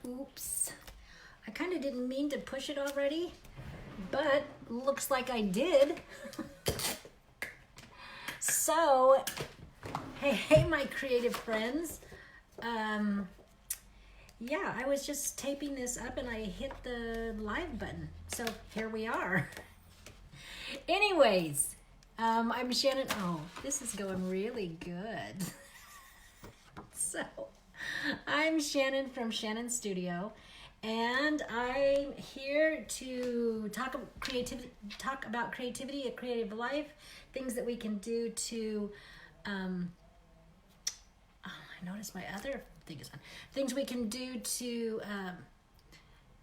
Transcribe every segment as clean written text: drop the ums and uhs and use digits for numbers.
Oops. I kind of didn't mean to push it already, but looks like I did. So, hey, my creative friends. Yeah, I was just taping this up and I hit the live button. So here we are. Anyways, I'm Shannon. Oh, this is going really good. So, I'm Shannon from Shannon Studio, and I'm here to talk about creativity, a creative life, things that we can do to. I noticed my other thing is on. Things we can do to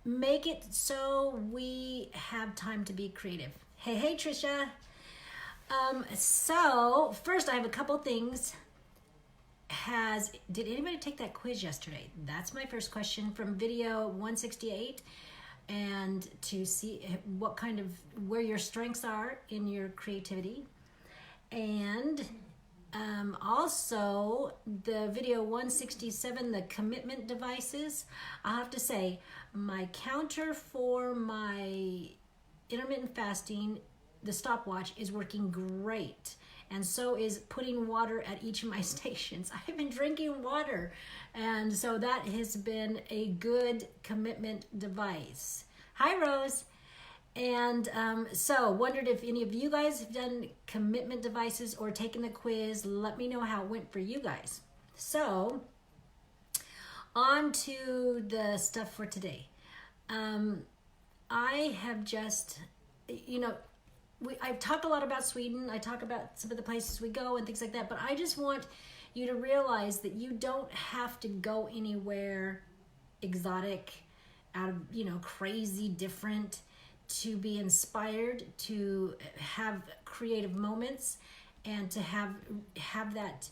make it so we have time to be creative. Hey, Trisha. So first, I have a couple things. Did anybody take that quiz yesterday? That's my first question from video 168, and to see where your strengths are in your creativity. And also the video 167, the commitment devices. I'll have to say my counter for my intermittent fasting, the stopwatch, is working great. And so is putting water at each of my stations. I've been drinking water. And so that has been a good commitment device. Hi, Rose. And so wondered if any of you guys have done commitment devices or taken the quiz. Let me know how it went for you guys. So on to the stuff for today. I have just, I've talked a lot about Sweden. I talk about some of the places we go and things like that, but I just want you to realize that you don't have to go anywhere exotic, out of, crazy different, to be inspired, to have creative moments, and to have that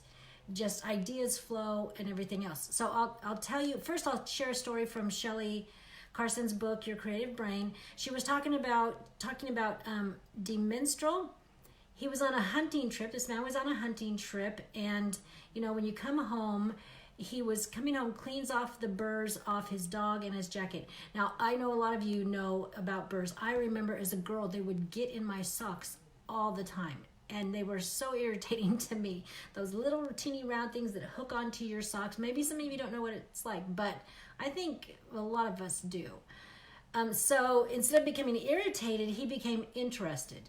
just ideas flow and everything else. So I'll tell you, first I'll share a story from Shelley Carson's book, Your Creative Brain. She was talking about De Minstrel. He was on a hunting trip. This man was on a hunting trip, and when you come home, he was coming home, cleans off the burrs off his dog and his jacket. Now, I know a lot of you know about burrs. I remember as a girl, they would get in my socks all the time, and they were so irritating to me. Those little teeny round things that hook onto your socks. Maybe some of you don't know what it's like, but I think a lot of us do. So instead of becoming irritated, he became interested.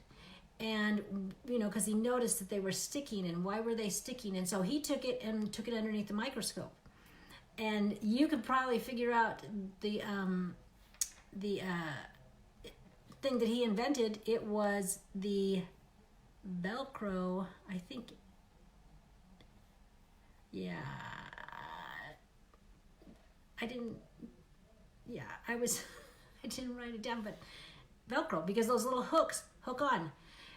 And, because he noticed that they were sticking, and why were they sticking? And so he took it underneath the microscope. And you could probably figure out the thing that he invented. It was the Velcro, I think. Yeah. I didn't write it down, but Velcro, because those little hooks hook on.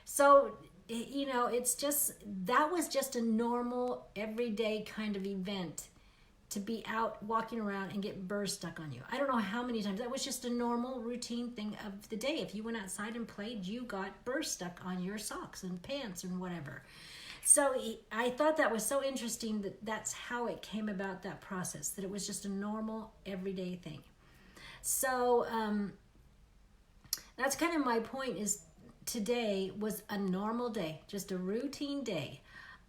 So, that was just a normal, everyday kind of event, to be out walking around and get burrs stuck on you. I don't know how many times. That was just a normal routine thing of the day. If you went outside and played, you got burrs stuck on your socks and pants and whatever. So I thought that was so interesting that that's how it came about, that process, that it was just a normal, everyday thing. So that's kind of my point, is today was a normal day, just a routine day.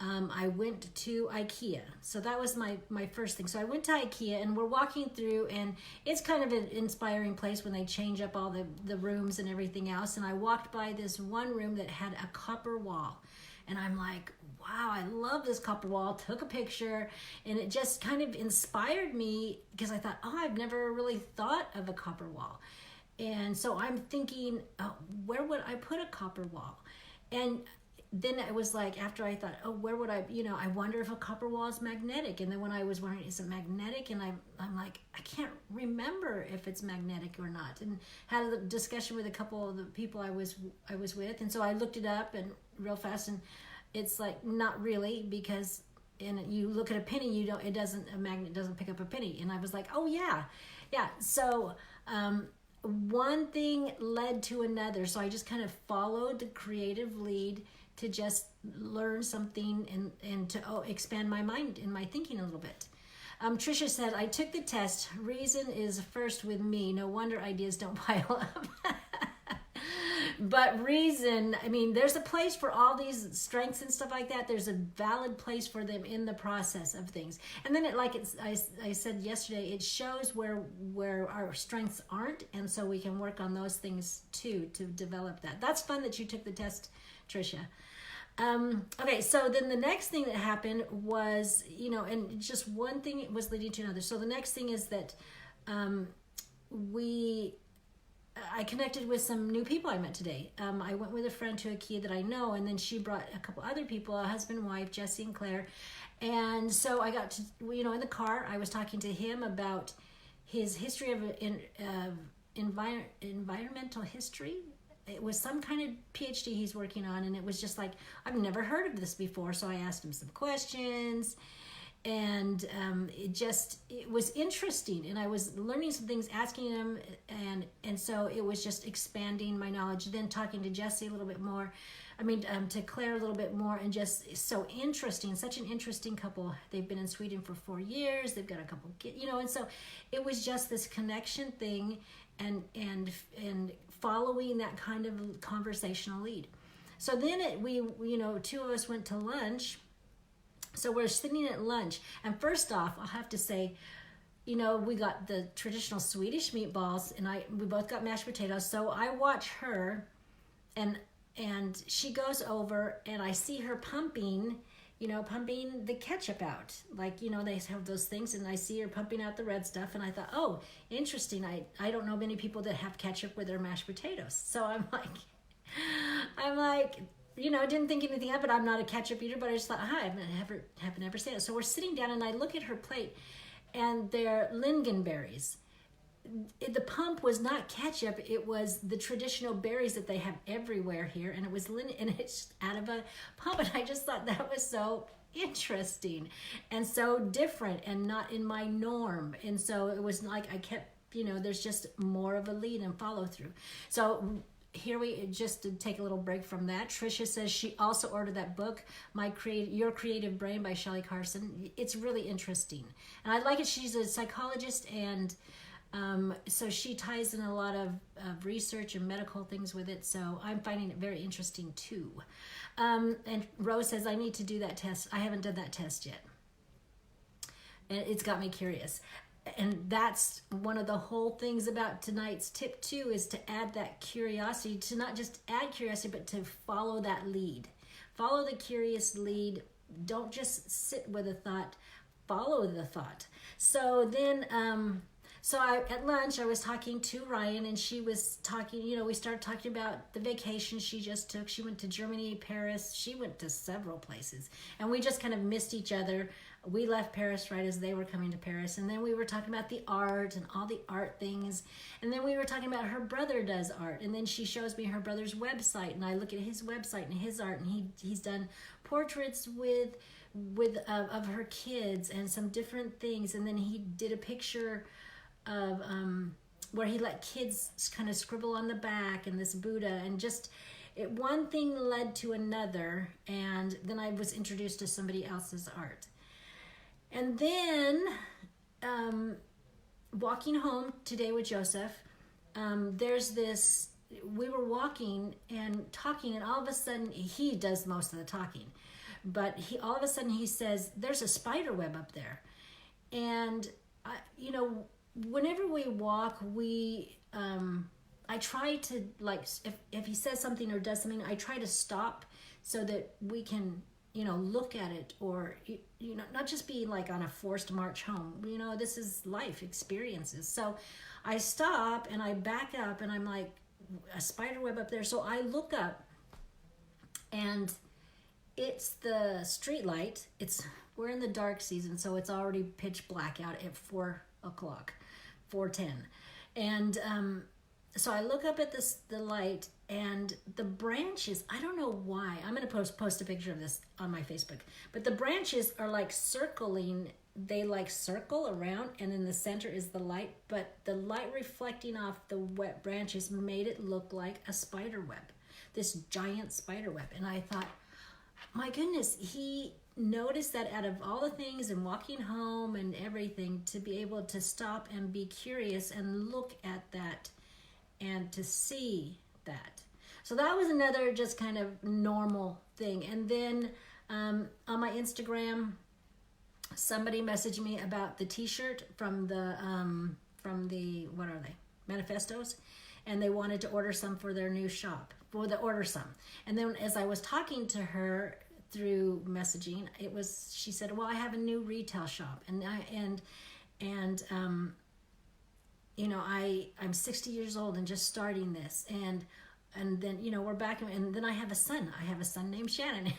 I went to IKEA. So that was my first thing. So I went to IKEA, and we're walking through, and it's kind of an inspiring place when they change up all the rooms and everything else. And I walked by this one room that had a copper wall. And I'm like, wow, I love this copper wall. Took a picture, and it just kind of inspired me, because I thought, I've never really thought of a copper wall. And so I'm thinking, where would I put a copper wall? And then it was like, after I thought, where would I, I wonder if a copper wall is magnetic. And then when I was wondering, is it magnetic? And I'm like, I can't remember if it's magnetic or not. And had a discussion with a couple of the people I was with. And so I looked it up and real fast, and it's like, not really, because, and you look at a penny, a magnet doesn't pick up a penny. And I was like, oh yeah. So, one thing led to another. So I just kind of followed the creative lead to just learn something and to expand my mind and my thinking a little bit. Trisha said, I took the test. Reason is first with me. No wonder ideas don't pile up. But reason, I mean, there's a place for all these strengths and stuff like that. There's a valid place for them in the process of things. And then I said yesterday, it shows where our strengths aren't. And so we can work on those things too, to develop that. That's fun that you took the test, Trisha. Okay, so then the next thing that happened was, and just one thing was leading to another. So the next thing is that I connected with some new people I met today. I went with a friend to IKEA that I know, and then she brought a couple other people, a husband, wife, Jesse and Claire. And so I got to, in the car, I was talking to him about his history of environmental history. It was some kind of PhD he's working on, and it was just like, I've never heard of this before, so I asked him some questions. And it was interesting, and I was learning some things, asking him, and so it was just expanding my knowledge. Then talking to Jesse a little bit more, to Claire a little bit more, and just so interesting, such an interesting couple. They've been in Sweden for 4 years. They've got a couple kids, and so it was just this connection thing, and following that kind of conversational lead. So then we two of us went to lunch. So we're sitting at lunch, and first off, I'll have to say, we got the traditional Swedish meatballs, and we both got mashed potatoes. So I watch her, and she goes over, and I see her pumping the ketchup out. Like, they have those things, and I see her pumping out the red stuff, and I thought, oh, interesting. I don't know many people that have ketchup with their mashed potatoes. So I'm like, didn't think anything of it. I'm not a ketchup eater, but I just thought, I have never seen it. So we're sitting down, and I look at her plate, and they're lingonberries. The pump was not ketchup. It was the traditional berries that they have everywhere here, and it was and it's out of a pump. And I just thought that was so interesting and so different and not in my norm. And so it was like I kept, there's just more of a lead and follow through. So here just to take a little break from that, Trisha says she also ordered that book, Your Creative Brain by Shelley Carson. It's really interesting, and I like it. She's a psychologist, and so she ties in a lot of research and medical things with it. So I'm finding it very interesting too. And Rose says, I need to do that test. I haven't done that test yet, and it's got me curious. And that's one of the whole things about tonight's tip too, is to add that curiosity, to not just add curiosity, but to follow that lead. Follow the curious lead. Don't just sit with a thought, follow the thought. So then, at lunch, I was talking to Ryan, and she was talking, we started talking about the vacation she just took. She went to Germany, Paris. She went to several places, and we just kind of missed each other. We left Paris right as they were coming to Paris, and then we were talking about the art and all the art things, and then we were talking about her brother does art, and then she shows me her brother's website, and I look at his website and his art, and he's done portraits of her kids and some different things, and then he did a picture of where he let kids kind of scribble on the back, and this Buddha, and just one thing led to another, and then I was introduced to somebody else's art. And then walking home today with Joseph, we were walking and talking, and all of a sudden, he does most of the talking, but all of a sudden he says, there's a spider web up there. And whenever we walk, I try to, like, if he says something or does something, I try to stop so that we can look at it, or not just be like on a forced march home. This is life experiences. So I stop and I back up, and I'm like, a spider web up there. So I look up, and it's the street light. We're in the dark season, so it's already pitch black out at 4:10, and so I look up at the light, and the branches, I don't know why, I'm going to post a picture of this on my Facebook, but the branches are like circling, they like circle around, and in the center is the light, but the light reflecting off the wet branches made it look like a spider web, this giant spider web. And I thought, my goodness, he notice that out of all the things and walking home and everything, to be able to stop and be curious and look at that and to see that. So that was another just kind of normal thing. And then on my Instagram, somebody messaged me about the t-shirt from the what are they, manifestos, and they wanted to order some for their new shop. Well, they order some. And then as I was talking to her through messaging, she said, well, I have a new retail shop, and I'm 60 years old and just starting this, and then we're back, and then I have a son named Shannon.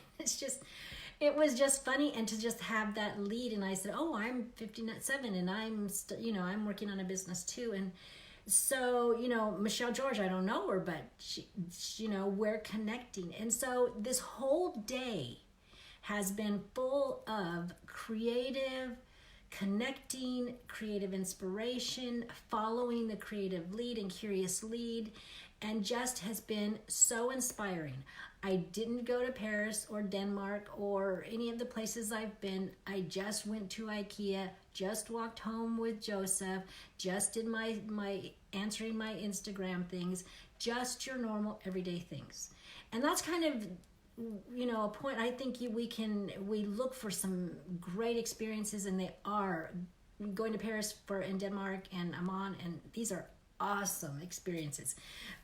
It was just funny, and to just have that lead. And I said, oh, I'm 57 and I'm working on a business too. And so, Michelle George, I don't know her, but she we're connecting. And so this whole day has been full of creative connecting, creative inspiration, following the creative lead and curious lead, and just has been so inspiring. I didn't go to Paris or Denmark or any of the places I've been. I just went to IKEA, just walked home with Joseph, just did my answering my Instagram things, just your normal everyday things. And that's kind of a point. I think we look for some great experiences, and they are going to Paris and Denmark and Amman, and these are awesome experiences.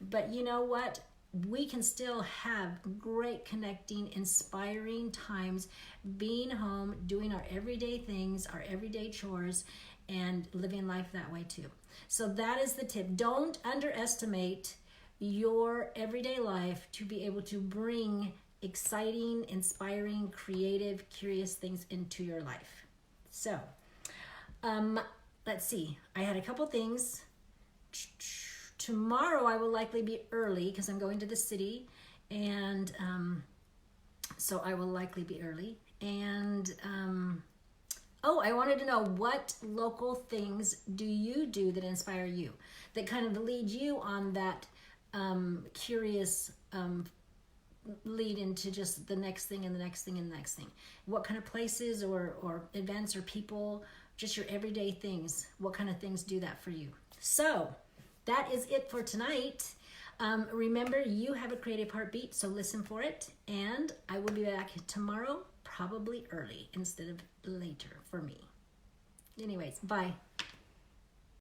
But you know what? We can still have great connecting, inspiring times being home, doing our everyday things, our everyday chores, and living life that way too. So that is the tip. Don't underestimate your everyday life to be able to bring exciting, inspiring, creative, curious things into your life. So, let's see. I had a couple things. Tomorrow I will likely be early because I'm going to the city, and so I will likely be early. And I wanted to know, what local things do you do that inspire you, that kind of lead you on that curious lead into just the next thing and the next thing and the next thing? What kind of places or events or people, just your everyday things, what kind of things do that for you? So that is it for tonight. Remember, you have a creative heartbeat, so listen for it. And I will be back tomorrow, probably early instead of later for me. Anyways, bye.